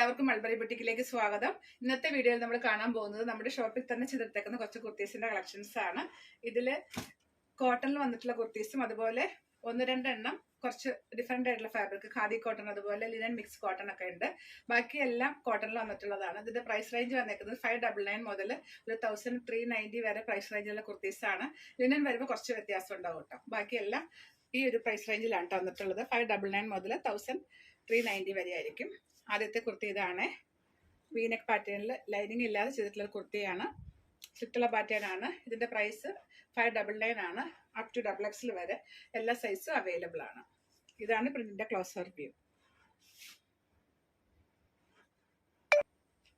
എല്ലാവർക്കും മൾബറി ബുട്ടിക്കിലേക്ക് സ്വാഗതം. ഇന്നത്തെ വീഡിയോയിൽ നമ്മൾ കാണാൻ പോകുന്നത് നമ്മുടെ ഷോപ്പിൽ തന്നെ ചെയ്തെടുത്തേക്കുന്ന കുറച്ച് കുർത്തീസിന്റെ കളക്ഷൻസ് ആണ്. ഇതില് കോട്ടണിൽ വന്നിട്ടുള്ള കുർത്തീസും അതുപോലെ ഒന്ന് രണ്ടെണ്ണം കുറച്ച് ഡിഫറെന്റ് ആയിട്ടുള്ള ഫാബ്രിക്, ഖാദി കോട്ടൺ അതുപോലെ ലിനൻ മിക്സ് കോട്ടൺ ഒക്കെ ഉണ്ട്. ബാക്കിയെല്ലാം കോട്ടണിൽ വന്നിട്ടുള്ളതാണ്. ഇതിന്റെ പ്രൈസ് റേഞ്ച് വന്നേക്കുന്നത് 599 മുതൽ ഒരു 1390 വരെ പ്രൈസ് റേഞ്ചിലുള്ള കുർത്തീസ് ആണ്. ലിനൻ വരുമ്പോൾ കുറച്ച് വ്യത്യാസം ഉണ്ടാവും കേട്ടോ. ബാക്കിയെല്ലാം ഈ ഒരു പ്രൈസ് റേഞ്ചിലാണ് വന്നിട്ടുള്ളത്. 599 മുതൽ 1390 വരെ ആയിരിക്കും. ആദ്യത്തെ കുർത്തി ഇതാണ്. വീനെക്ക് പാറ്റേണിൽ ലൈനിങ് ഇല്ലാതെ ചെയ്തിട്ടുള്ള കുർത്തിയാണ്. സ്ലിറ്റുള്ള പാറ്റേൺ ആണ്. ഇതിന്റെ പ്രൈസ് 599 ആണ്. അപ് ടു XXL വരെ എല്ലാ സൈസും അവൈലബിൾ ആണ്. ഇതാണ് പ്രിന്റിന്റെ ക്ലോസർ വ്യൂ.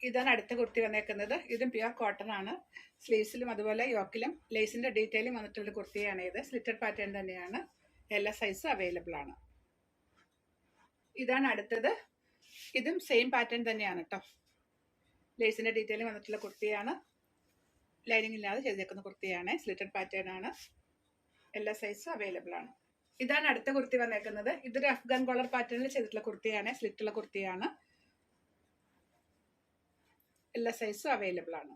ഇതാണ് അടുത്ത കുർത്തി വന്നേക്കുന്നത്. ഇതും പ്യുവർ കോട്ടൺ ആണ്. സ്ലീവ്സിലും അതുപോലെ യോക്കിലും ലേസിന്റെ ഡീറ്റെയിലും വന്നിട്ടുള്ള കുർത്തിയാണ് ഇത്. സ്ലിറ്റഡ് പാറ്റേൺ തന്നെയാണ്. എല്ലാ സൈസും അവൈലബിൾ ആണ്. ഇതാണ് അടുത്തത്. ഇതും സെയിം പാറ്റേൺ തന്നെയാണ് കേട്ടോ. ലേസിന്റെ ഡീറ്റെയിലും വന്നിട്ടുള്ള കുർത്തിയാണ്. ലൈനിങ് ഇല്ലാതെ ചെയ്തേക്കുന്ന കുർത്തിയാണ്. സ്ലിറ്റഡ് പാറ്റേൺ ആണ്. എല്ലാ സൈസും അവൈലബിൾ ആണ്. ഇതാണ് അടുത്ത കുർത്തി വന്നേക്കുന്നത്. ഇതൊരു അഫ്ഗാൻ കോളർ പാറ്റേണിൽ ചെയ്തിട്ടുള്ള കുർത്തിയാണ്. സ്ലിറ്റുള്ള കുർത്തിയാണ്. എല്ലാ സൈസും അവൈലബിൾ ആണ്.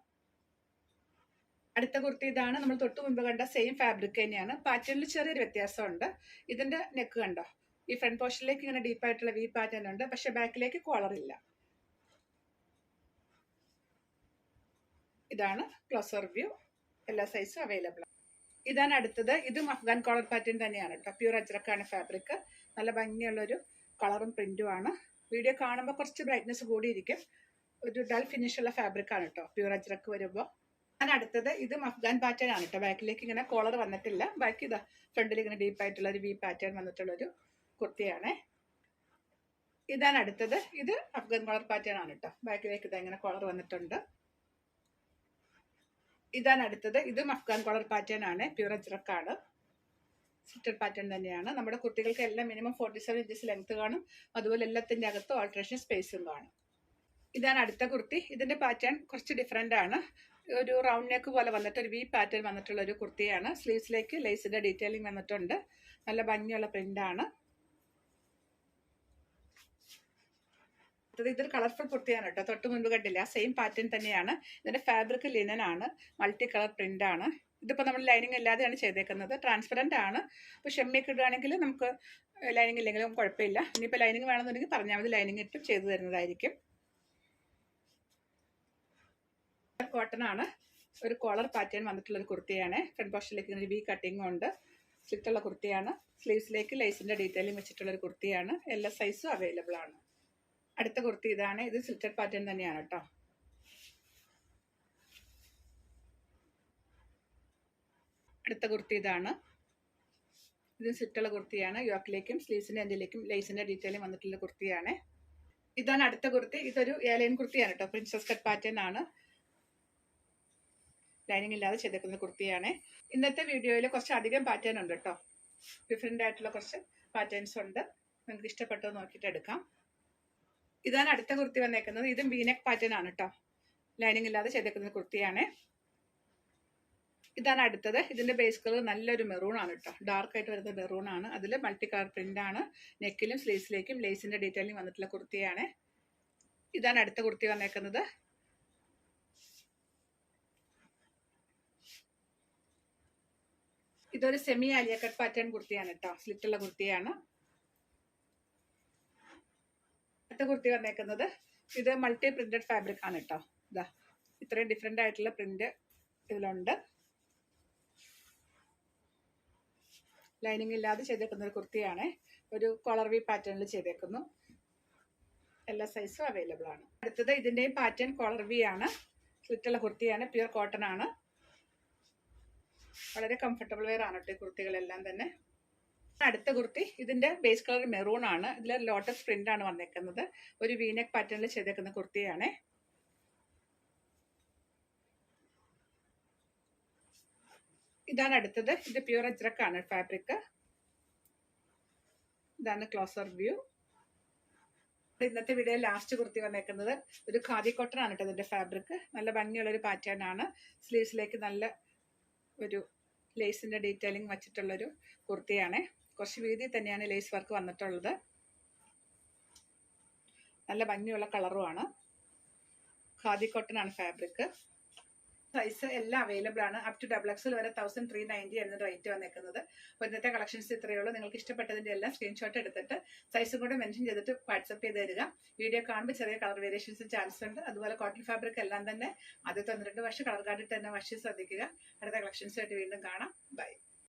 അടുത്ത കുർത്തി ഇതാണ്. നമ്മൾ തൊട്ട് മുമ്പ് കണ്ട സെയിം ഫാബ്രിക് തന്നെയാണ്. പാറ്റേണിൽ ചെറിയൊരു വ്യത്യാസമുണ്ട്. ഇതിന്റെ നെക്ക് കണ്ടോ, ഈ ഫ്രണ്ട് പോർഷനിലേക്ക് ഇങ്ങനെ ഡീപ്പായിട്ടുള്ള വി പാറ്റേൺ ഉണ്ട്, പക്ഷെ ബാക്കിലേക്ക് കോളർ ഇല്ല. ഇതാണ് ക്ലോസർ വ്യൂ. എല്ലാ സൈസും അവൈലബിൾ ആണ്. ഇതാണ് അടുത്തത്. ഇതും അഫ്ഗാൻ കോളർ പാറ്റേൺ തന്നെയാണ് കേട്ടോ. പ്യൂർ അജ്രക്കാണ് ഫാബ്രിക്. നല്ല ഭംഗിയുള്ളൊരു കളറും പ്രിന്റും ആണ്. വീഡിയോ കാണുമ്പോൾ കുറച്ച് ബ്രൈറ്റ്നെസ് കൂടിയിരിക്കും. ഒരു ഡൾ ഫിനിഷുള്ള ഫാബ്രിക് ആണ് കേട്ടോ പ്യൂർ അജ്രക്ക് വരുമ്പോൾ. ഞാൻ അടുത്തത് ഇതും അഫ്ഗാൻ പാറ്റേൺ ആണ് കേട്ടോ. ബാക്കിലേക്ക് ഇങ്ങനെ കോളർ വന്നിട്ടില്ല. ബാക്കി ഇതാ ഫ്രണ്ടിൽ ഇങ്ങനെ ഡീപ്പായിട്ടുള്ള ഒരു വി പാറ്റേൺ വന്നിട്ടുള്ളൊരു കുർത്തിയാണ്. ഇതാണ് അടുത്തത്. ഇത് അഫ്ഗാൻ കോളർ പാറ്റേൺ ആണ് കേട്ടോ. ബാക്കിലേക്ക് ഇതാ ഇങ്ങനെ കോളർ വന്നിട്ടുണ്ട്. ഇതാണ് അടുത്തത്. ഇതും അഫ്ഗാൻ കോളർ പാറ്റേൺ ആണ്. പ്യൂർ അജ്രക്കാണ്. സ്ലിറ്റഡ് പാറ്റേൺ തന്നെയാണ്. നമ്മുടെ കുട്ടികൾക്ക് എല്ലാം മിനിമം 47 ഇഞ്ചസ് ലെങ്ത് കാണും. അതുപോലെ എല്ലാത്തിന്റെ അകത്ത് ഓൾട്രേഷൻ സ്പേസും കാണും. ഇതാണ് അടുത്ത കുർത്തി. ഇതിന്റെ പാറ്റേൺ കുറച്ച് ഡിഫറെന്റ് ആണ്. ഒരു റൗണ്ട് നെക്ക് പോലെ വന്നിട്ട് ഒരു വി പാറ്റേൺ വന്നിട്ടുള്ള ഒരു കുർത്തിയാണ്. സ്ലീവ്സിലേക്ക് ലേസിന്റെ ഡീറ്റെയിലിംഗ് വന്നിട്ടുണ്ട്. നല്ല ഭംഗിയുള്ള പ്രിന്റ് ആണ്. ഇതൊരു കളർഫുൾ കുർത്തിയാണ് കേട്ടോ. തൊട്ട് മുൻപ് കണ്ടില്ല, സെയിം പാറ്റേൺ തന്നെയാണ്. ഇതിന്റെ ഫാബ്രിക് ലിനൻ ആണ്. മൾട്ടി കളർ പ്രിന്റ് ആണ്. ഇതിപ്പോൾ നമ്മൾ ലൈനിങ് ഇല്ലാതെയാണ് ചെയ്തേക്കുന്നത്. ട്രാൻസ്പെറന്റ് ആണ്. അപ്പോൾ ഷെമ്മിയൊക്കെ ഇടുകയാണെങ്കിൽ നമുക്ക് ലൈനിങ് ഇല്ലെങ്കിലും കുഴപ്പമില്ല. ഇനിയിപ്പോൾ ലൈനിങ് വേണമെന്നുണ്ടെങ്കിൽ പറഞ്ഞാൽ മതി, ലൈനിങ് ഇട്ടും ചെയ്തു തരുന്നതായിരിക്കും. കോട്ടൺ ആണ്. ഒരു കോളർ പാറ്റേൺ വന്നിട്ടുള്ള ഒരു കുർത്തിയാണ്. ഫ്രണ്ട് പോർഷനിലേക്ക് ഒരു വി കട്ടിങ്ങും ഉണ്ട്. സ്ലിറ്റുള്ള കുർത്തിയാണ്. സ്ലീവ്സിലേക്ക് ലേസിന്റെ ഡീറ്റെയിലിംഗ് വെച്ചിട്ടുള്ള ഒരു കുർത്തിയാണ്. എല്ലാ സൈസും അവൈലബിൾ ആണ്. അടുത്ത കുർത്തി ഇതാണ്. ഇത് സ്ലിറ്റഡ് പാറ്റേൺ തന്നെയാണ് കേട്ടോ. അടുത്ത കുർത്തി ഇതാണ്. ഇത് സ്ലിറ്റുള്ള കുർത്തിയാണ്. യോക്കിലേക്കും സ്ലീവ്സിന്റെ എൻഡിലേക്കും ലേസിന്റെ ഡീറ്റെയിലും വന്നിട്ടുള്ള കുർത്തിയാണ്. ഇതാണ് അടുത്ത കുർത്തി. ഇതൊരു ഏലൈൻ കുർത്തിയാണ് കേട്ടോ. പ്രിൻസസ് കട്ട് പാറ്റേൺ ആണ്. ലൈനിങ് ഇല്ലാതെ ചെയ്തേക്കുന്ന കുർത്തിയാണ്. ഇന്നത്തെ വീഡിയോയിൽ കുറച്ച് അധികം പാറ്റേൺ ഉണ്ട് കേട്ടോ. ഡിഫറെന്റ് ആയിട്ടുള്ള കുറച്ച് പാറ്റേൺസ് ഉണ്ട്. നിങ്ങൾക്ക് ഇഷ്ടപ്പെട്ടോ നോക്കിയിട്ട് എടുക്കാം. ഇതാണ് അടുത്ത കുർത്തി വന്നേക്കുന്നത്. ഇതും വീനെക്ക് പാറ്റേൺ ആണ് കേട്ടോ. ലൈനിങ് ഇല്ലാതെ ചെയ്തേക്കുന്ന കുർത്തിയാണ്. ഇതാണ് അടുത്തത്. ഇതിന്റെ ബേസ് കളർ നല്ലൊരു മെറൂൺ ആണ് കേട്ടോ. ഡാർക്ക് ആയിട്ട് വരുന്ന മെറൂൺ ആണ്. അതിൽ മൾട്ടി കളർ പ്രിന്റ് ആണ്. നെക്കിലും സ്ലീവ്സിലേക്കും ലേസിന്റെ ഡീറ്റെയിലിംഗ് വന്നിട്ടുള്ള കുർത്തിയാണ്. ഇതാണ് അടുത്ത കുർത്തി വന്നേക്കുന്നത്. ഇതൊരു സെമി ആലിയ കട്ട് പാറ്റേൺ കുർത്തിയാണ് കേട്ടോ. സ്ലിറ്റുള്ള കുർത്തിയാണ്. അടുത്ത കുർത്തി വന്നേക്കുന്നത് ഇത് മൾട്ടി പ്രിന്റഡ് ഫാബ്രിക് ആണ് കേട്ടോ. ഇതാ ഇത്രയും ഡിഫറെന്റ് ആയിട്ടുള്ള പ്രിന്റ് ഇതിലുണ്ട്. ലൈനിങ് ഇല്ലാതെ ചെയ്തേക്കുന്ന ഒരു കുർത്തിയാണ്. ഒരു കോളർ വി പാറ്റേണിൽ ചെയ്തേക്കുന്നു. എല്ലാ സൈസും അവൈലബിൾ ആണ്. അടുത്തത് ഇതിന്റെയും പാറ്റേൺ കോളർ വി ആണ്. സ്ലിറ്റുള്ള കുർത്തിയാണ്. പ്യുവർ കോട്ടൺ ആണ്. വളരെ കംഫർട്ടബിൾ വെയർ ആണ് കേട്ടോ ഈ കുർത്തികളെല്ലാം തന്നെ. അടുത്ത കുർത്തി ഇതിന്റെ ബേസ് കളർ മെറൂൺ ആണ്. ഇതിൽ ലോട്ടസ് പ്രിന്റ് ആണ് വന്നേക്കുന്നത്. ഒരു വീനെക്ക് പാറ്റേണിൽ ചെയ്തേക്കുന്ന കുർത്തിയാണ്. ഇതാണ് അടുത്തത്. ഇത് പ്യൂർ അജ്രക്ക് ആണ് ഫാബ്രിക്. ഇതാണ് ക്ലോസർ വ്യൂ. ഇന്നത്തെ വീഡിയോ ലാസ്റ്റ് കുർത്തി വന്നേക്കുന്നത് ഒരു ഖാദി കോട്ടൺ ആണ് കേട്ടോ. ഇതിന്റെ ഫാബ്രിക് നല്ല ഭംഗിയുള്ള ഒരു പാറ്റേൺ ആണ്. സ്ലീവ്സിലേക്ക് നല്ല ഒരു ലേസിന്റെ ഡീറ്റെയിലിംഗ് വെച്ചിട്ടുള്ളൊരു കുർത്തിയാണ്. കുറച്ച് വീതി തന്നെയാണ് ലേസ് വർക്ക് വന്നിട്ടുള്ളത്. നല്ല ഭംഗിയുള്ള കളറുമാണ്. ഖാദി കോട്ടൺ ആണ് ഫാബ്രിക്. സൈസ് എല്ലാം അവൈലബിൾ ആണ്. അപ് ടു XXL വരെ 1390 എന്ന റേറ്റ് വന്നേക്കുന്നത്. അപ്പോൾ ഇന്നത്തെ കളക്ഷൻസ് ഇത്രയേ ഉള്ളൂ. നിങ്ങൾക്ക് ഇഷ്ടപ്പെട്ടതിന്റെ എല്ലാം സ്ക്രീൻഷോട്ട് എടുത്തിട്ട് സൈസും കൂടെ മെൻഷൻ ചെയ്തിട്ട് വാട്സ്ആപ്പ് ചെയ്ത് തരിക. വീഡിയോ കാണുമ്പോൾ ചെറിയ കളർ വേരിയേഷൻസ് ചാൻസ് ഉണ്ട്. അതുപോലെ കോട്ടൺ ഫാബ്രിക് എല്ലാം തന്നെ ആദ്യത്തെ 1-2 വർഷം കളർ കാർഡിട്ട് തന്നെ വാഷ് ശ്രദ്ധിക്കുക. അടുത്ത കളക്ഷൻസുമായിട്ട് വീണ്ടും കാണാം. ബൈ.